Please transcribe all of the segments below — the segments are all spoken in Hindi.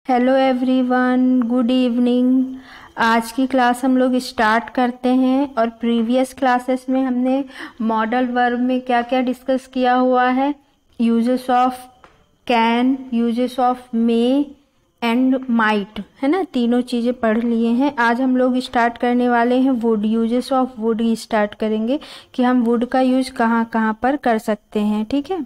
Hello everyone, good evening. आज की क्लास हम लोग स्टार्ट करते हैं। और प्रीवियस क्लासेस में हमने मॉडल वर्ब में क्या क्या डिस्कस किया हुआ है। Uses of can, uses of May and might, है ना, तीनों चीज़ें पढ़ लिए हैं। आज हम लोग स्टार्ट करने वाले हैं would, uses of would he start करेंगे कि हम वुड का यूज कहाँ कहाँ पर कर सकते हैं। ठीक है,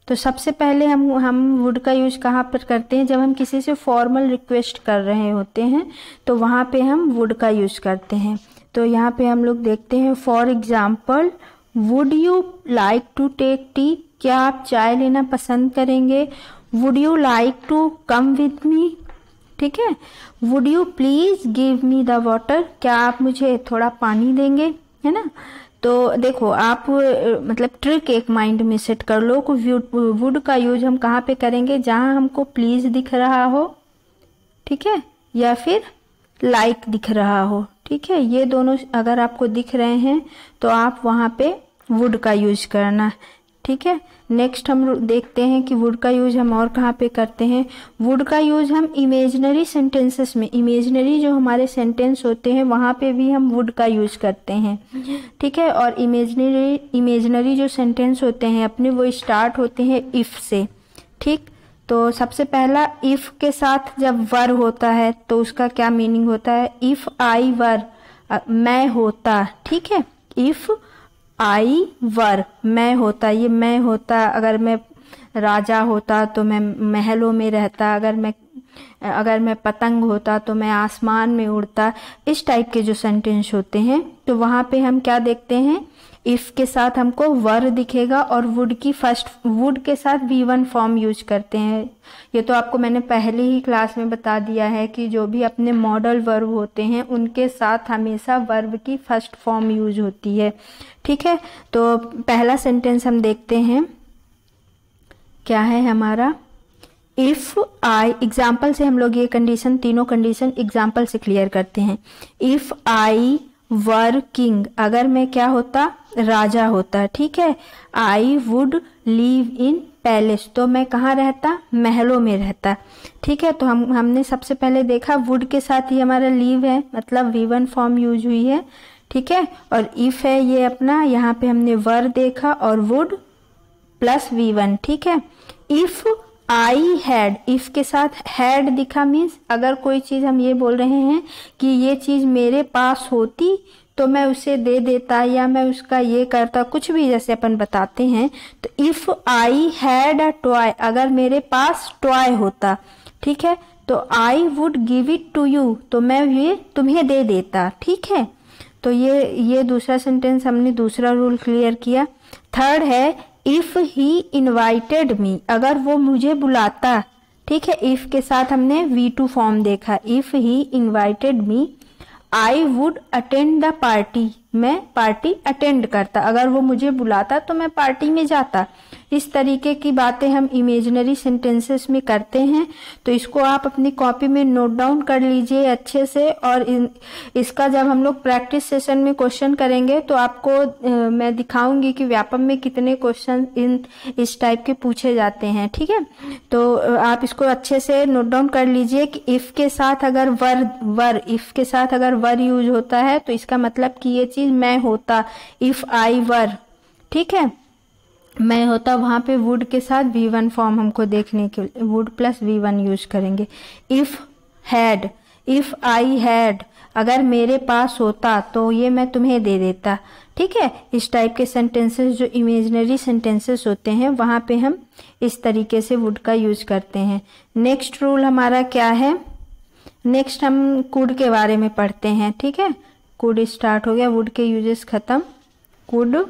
तो सबसे पहले हम वुड का यूज कहाँ पर करते हैं। जब हम किसी से फॉर्मल रिक्वेस्ट कर रहे होते हैं तो वहाँ पे हम वुड का यूज करते हैं। तो यहाँ पे हम लोग देखते हैं, for example, would you like to take tea, क्या आप चाय लेना पसंद करेंगे। Would you like to come with me, ठीक है। Would you please give me the water, क्या आप मुझे थोड़ा पानी देंगे, है ना। तो देखो, आप मतलब ट्रिक एक माइंड में सेट कर लो कि वुड का यूज हम कहाँ पे करेंगे, जहाँ हमको प्लीज दिख रहा हो, ठीक है, या फिर लाइक दिख रहा हो। ठीक है, ये दोनों अगर आपको दिख रहे हैं तो आप वहाँ पे वुड का यूज करना। ठीक है, नेक्स्ट हम देखते हैं कि वुड का यूज हम और कहाँ पे करते हैं। वुड का यूज हम इमेजिनरी सेंटेंसेस में, इमेजिनरी जो हमारे सेंटेंस होते हैं वहाँ पे भी हम वुड का यूज करते हैं। ठीक है, और इमेजिनरी जो सेंटेंस होते हैं अपने, वो स्टार्ट होते हैं इफ से। ठीक, तो सबसे पहला इफ के साथ जब वर होता है तो उसका क्या मीनिंग होता है। इफ आई वर, मैं होता, ठीक है। इफ आई वर, मैं होता, ये मैं होता, अगर मैं राजा होता तो मैं महलों में रहता, अगर मैं पतंग होता तो मैं आसमान में उड़ता। इस टाइप के जो सेंटेंस होते हैं तो वहाँ पे हम क्या देखते हैं, इफ के साथ हमको वर दिखेगा और वुड के साथ V1 फॉर्म यूज करते हैं। ये तो आपको मैंने पहले ही क्लास में बता दिया है कि जो भी अपने मॉडल वर्ब होते हैं उनके साथ हमेशा वर्ब की फर्स्ट फॉर्म यूज होती है। ठीक है, तो पहला सेंटेंस हम देखते हैं, क्या है हमारा। इफ आई, एग्जाम्पल से हम लोग ये कंडीशन, तीनों कंडीशन एग्जाम्पल से क्लियर करते हैं। इफ आई वर किंग, अगर मैं क्या होता, राजा होता, ठीक है। I would live in palace, तो मैं कहाँ रहता, महलों में रहता। ठीक है, तो हमने सबसे पहले देखा वुड के साथ ही हमारा लिव है, मतलब V1 फॉर्म यूज हुई है। ठीक है, और इफ है ये अपना, यहाँ पे हमने वर देखा और वुड प्लस V1। ठीक है, इफ आई हैड, इफ के साथ हैड दिखा, मीन्स अगर कोई चीज हम ये बोल रहे हैं कि ये चीज मेरे पास होती तो मैं उसे दे देता या मैं उसका ये करता, कुछ भी जैसे अपन बताते हैं। तो if I had a toy, अगर मेरे पास टॉय होता, ठीक है, तो I would give it to you, तो मैं ये तुम्हें दे देता। ठीक है, तो ये दूसरा सेंटेंस हमने दूसरा रूल क्लियर किया। थर्ड है, इफ ही इनवाइटेड मी, अगर वो मुझे बुलाता। ठीक है, इफ के साथ हमने V2 फॉर्म देखा। If he invited me, I would attend the party, मैं पार्टी अटेंड करता, अगर वो मुझे बुलाता तो मैं पार्टी में जाता। इस तरीके की बातें हम इमेजिनरी सेंटेंसेस में करते हैं। तो इसको आप अपनी कॉपी में नोट डाउन कर लीजिए अच्छे से। और इसका जब हम लोग प्रैक्टिस सेशन में क्वेश्चन करेंगे तो आपको मैं दिखाऊंगी कि व्यापम में कितने क्वेश्चन इस टाइप के पूछे जाते हैं। ठीक है, तो आप इसको अच्छे से नोट डाउन कर लीजिए कि इफ के साथ अगर इफ के साथ अगर वर यूज होता है तो इसका मतलब कि ये चीज मैं होता। इफ आई वर, ठीक है, मैं होता, वहां पे वुड के साथ V1 फॉर्म हमको देखने के लिए वुड प्लस V1 यूज करेंगे। If had, if I had, अगर मेरे पास होता तो ये मैं तुम्हें दे देता। ठीक है, इस टाइप के सेंटेंसेस जो इमेजिनरी सेंटेंसेस होते हैं वहां पे हम इस तरीके से वुड का यूज करते हैं। नेक्स्ट रूल हमारा क्या है, नेक्स्ट हम कुड के बारे में पढ़ते हैं। ठीक है, कुड स्टार्ट हो गया, वुड के यूजेस खत्म। कुड,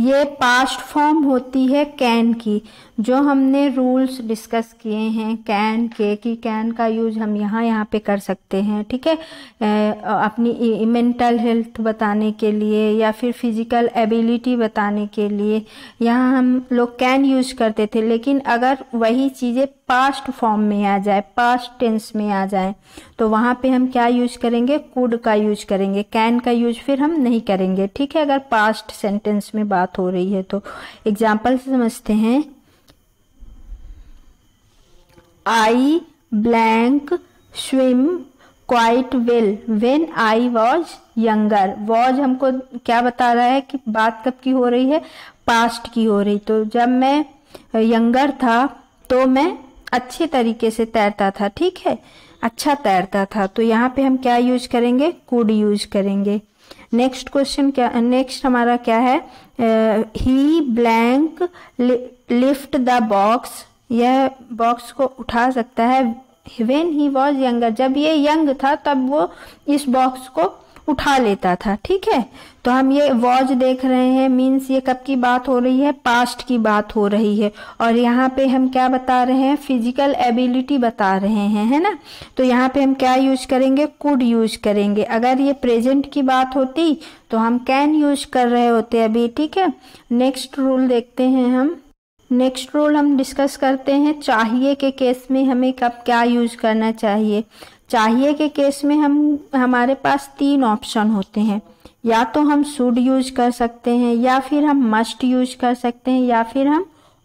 ये पास्ट फॉर्म होती है कैन की, जो हमने रूल्स डिस्कस किए हैं कैन के, कि कैन का यूज हम यहाँ पे कर सकते हैं। ठीक है, अपनी मेंटल हेल्थ बताने के लिए या फिर फिजिकल एबिलिटी बताने के लिए यहाँ हम लोग कैन यूज करते थे। लेकिन अगर वही चीज़ें पास्ट फॉर्म में आ जाए, पास्ट टेंस में आ जाए, तो वहाँ पे हम क्या यूज करेंगे, कुड का यूज करेंगे, कैन का यूज फिर हम नहीं करेंगे। ठीक है, अगर पास्ट सेंटेंस में बात हो रही है तो एग्जाम्पल से समझते हैं। आई blank swim quite well when I was younger. Was हमको क्या बता रहा है कि बात कब की हो रही है, पास्ट की हो रही। तो जब मैं यंगर था तो मैं अच्छे तरीके से तैरता था, ठीक है, अच्छा तैरता था। तो यहाँ पे हम क्या यूज करेंगे, कुड यूज करेंगे। नेक्स्ट क्वेश्चन क्या, नेक्स्ट हमारा क्या है, ही ब्लैंक लिफ्ट द बॉक्स, यह बॉक्स को उठा सकता है। व्हेन ही वॉज यंगर, जब ये यंग था तब वो इस बॉक्स को उठा लेता था, ठीक है। तो हम ये वॉज देख रहे हैं, मीन्स ये कब की बात हो रही है, पास्ट की बात हो रही है। और यहाँ पे हम क्या बता रहे हैं, फिजिकल एबिलिटी बता रहे हैं, है ना। तो यहाँ पे हम क्या यूज करेंगे, कुड यूज करेंगे। अगर ये प्रेजेंट की बात होती तो हम कैन यूज कर रहे होते अभी, ठीक है। नेक्स्ट रूल देखते हैं हम। नेक्स्ट रूल हम डिस्कस करते हैं, चाहिए के केस में हमें कब क्या यूज करना चाहिए। चाहिए के केस में हमारे पास 3 ऑप्शन होते हैं, या तो हम शुड यूज कर सकते हैं, या फिर हम मस्ट यूज कर सकते हैं, या फिर हम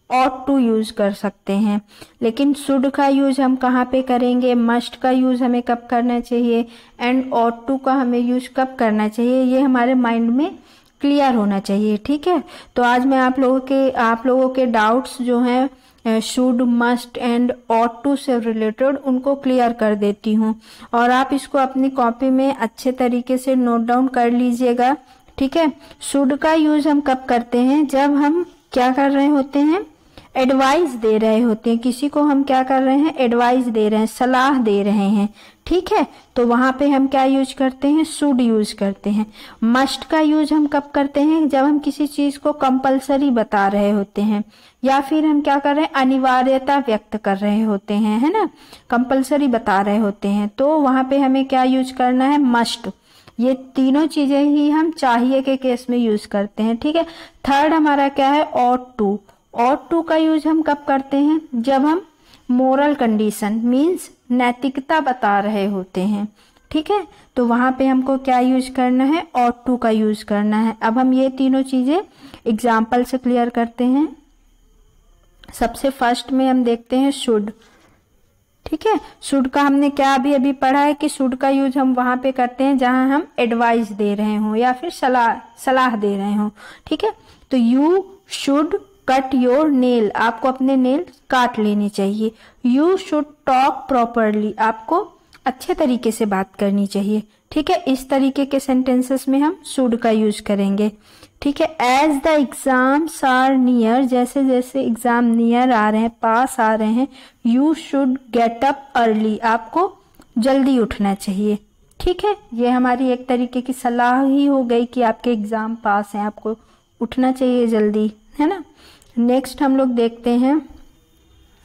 ऑट टू यूज कर सकते हैं। लेकिन शुड का यूज हम कहाँ पे करेंगे, मस्ट का यूज हमें कब करना चाहिए, एंड ऑट टू का हमें यूज कब करना चाहिए, ये हमारे माइंड में क्लियर होना चाहिए, ठीक है। तो आज मैं आप लोगों के डाउट्स जो हैं should, must and ought to से रिलेटेड उनको क्लियर कर देती हूँ, और आप इसको अपनी कॉपी में अच्छे तरीके से नोट डाउन कर लीजिएगा, ठीक है। शुड का यूज हम कब करते हैं, जब हम क्या कर रहे होते हैं, एडवाइस दे रहे होते हैं किसी को। हम क्या कर रहे हैं, एडवाइस दे रहे हैं, सलाह दे रहे हैं, ठीक है। तो वहां पे हम क्या यूज करते हैं, शुड यूज करते हैं। मस्ट का यूज हम कब करते हैं, जब हम किसी चीज को कंपलसरी बता रहे होते हैं, या फिर हम क्या कर रहे हैं, अनिवार्यता व्यक्त कर रहे होते हैं, है ना, कंपलसरी बता रहे होते हैं। तो वहां पे हमें क्या यूज करना है, मस्ट। ये तीनों चीजें ही हम चाहिए के केस में यूज करते हैं, ठीक है। थर्ड हमारा क्या है, ऑट टू। ऑट टू का यूज हम कब करते हैं, जब हम मोरल कंडीशन मीन्स नैतिकता बता रहे होते हैं, ठीक है। तो वहां पे हमको क्या यूज करना है, ऑट टू का यूज करना है। अब हम ये तीनों चीजें एग्जाम्पल से क्लियर करते हैं। सबसे फर्स्ट में हम देखते हैं शुड, ठीक है। शुड का हमने क्या अभी अभी पढ़ा है कि शुड का यूज हम वहां पे करते हैं जहां हम एडवाइस दे रहे हो या फिर सलाह दे रहे हो, ठीक है। तो you should cut your nail, आपको अपने नेल काट लेने चाहिए। यू शुड टॉक प्रॉपरली, आपको अच्छे तरीके से बात करनी चाहिए, ठीक है। इस तरीके के सेंटेंसेस में हम शुड का यूज करेंगे, ठीक है। As the exams are near, जैसे जैसे एग्जाम नियर आ रहे हैं, पास आ रहे हैं, you should get up early, आपको जल्दी उठना चाहिए, ठीक है। ये हमारी एक तरीके की सलाह ही हो गई कि आपके एग्जाम पास हैं, आपको उठना चाहिए जल्दी, है ना। नेक्स्ट हम लोग देखते हैं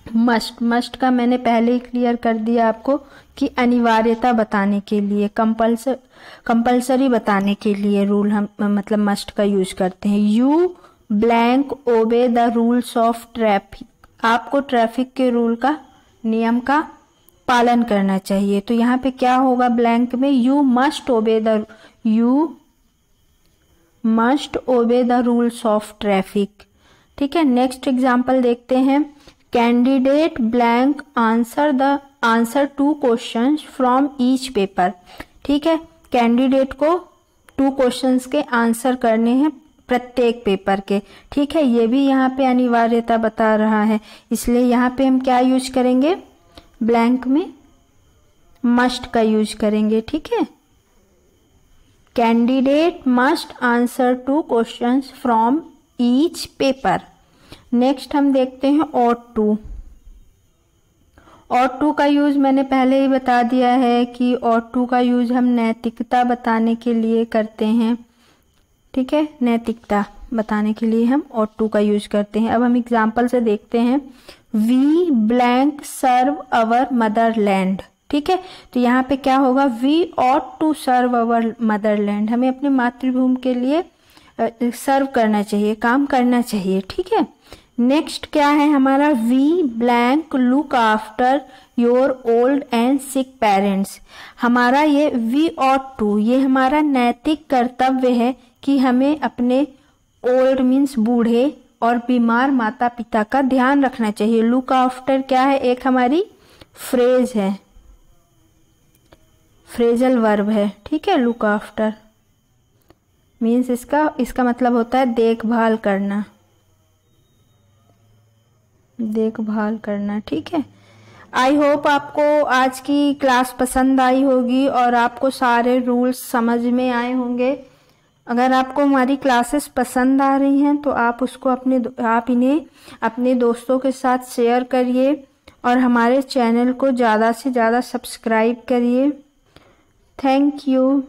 मस्ट। मस्ट का मैंने पहले ही क्लियर कर दिया आपको कि अनिवार्यता बताने के लिए, कंपलसरी बताने के लिए रूल हम मतलब मस्ट का यूज करते हैं। You blank obey the rules of traffic, आपको ट्रैफिक के रूल का, नियम का पालन करना चाहिए। तो यहाँ पे क्या होगा ब्लैंक में, you must obey the rules of traffic, ठीक है। नेक्स्ट एग्जाम्पल देखते हैं, candidate blank answer 2 questions from each paper, ठीक है। कैंडिडेट को 2 क्वेश्चंस के आंसर करने हैं प्रत्येक पेपर के, ठीक है। ये भी यहाँ पे अनिवार्यता बता रहा है, इसलिए यहाँ पे हम क्या यूज करेंगे, ब्लैंक में मस्ट का यूज करेंगे, ठीक है। Candidate must answer 2 questions from each paper. Next हम देखते हैं ऑट टू। ऑट टू का यूज मैंने पहले ही बता दिया है कि ऑट टू का यूज हम नैतिकता बताने के लिए करते हैं, ठीक है। नैतिकता बताने के लिए हम ऑट टू का यूज करते हैं। अब हम एग्जाम्पल से देखते हैं, we blank serve our motherland, ठीक है। तो यहाँ पे क्या होगा, we ought to serve our motherland, हमें अपने मातृभूमि के लिए सर्व करना चाहिए, काम करना चाहिए, ठीक है। नेक्स्ट क्या है हमारा, we blank look after your old and sick parents. हमारा ये वी ऑट टू, ये हमारा नैतिक कर्तव्य है कि हमें अपने ओल्ड मीन्स बूढ़े और बीमार माता पिता का ध्यान रखना चाहिए। लुक आफ्टर क्या है, एक हमारी फ्रेज है, फ्रेजल वर्ब है, ठीक है। लुक आफ्टर मीन्स इसका मतलब होता है देखभाल करना, देखभाल करना, ठीक है। आई होप आपको आज की क्लास पसंद आई होगी और आपको सारे रूल्स समझ में आए होंगे। अगर आपको हमारी क्लासेस पसंद आ रही हैं तो आप इन्हें अपने दोस्तों के साथ शेयर करिए और हमारे चैनल को ज़्यादा से ज़्यादा सब्सक्राइब करिए। Thank you.